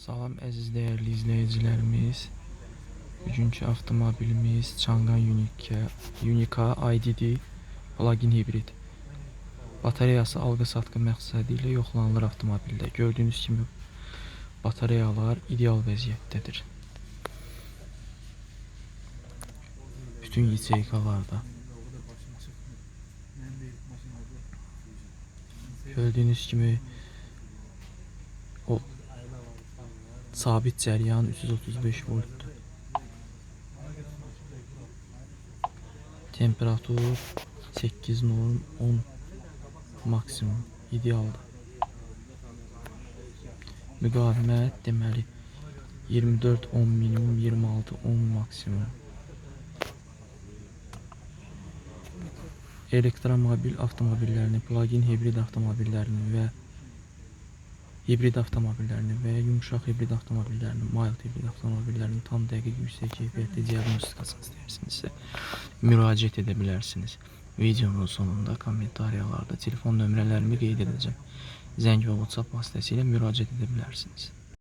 Salam əziz dəyərli izləyicilərimiz. Bugünkü avtomobilimiz Changan Uniqa IDD plug-in hibrid. Batareyası alqı-satqı məqsədi ilə yoxlanılır avtomobildə. Gördüyünüz kimi batareyalar ideal vəziyyətdədir. Bütün YCK-larda. Gördüyünüz kimi o sabit cəryan 335 voltdur. Temperatur 8 norm 10 maksimum idealdır. Müqavimət deməli 24 10 minimum 26 10 maksimum. Elektromobil avtomobillərini, plug-in hibrid avtomobillərini və yumuşaq hibrid avtomobillərini, mild hibrid avtomobillərini tam dəqiq yüksək keyfiyyətli diaqnostikasını istəyirsinizsə müraciət edə bilərsiniz. Videonun sonunda kommentariyalarda telefon nömrələrimi qeyd edəcəm. Zəng və WhatsApp vasitəsilə müraciət edə bilərsiniz.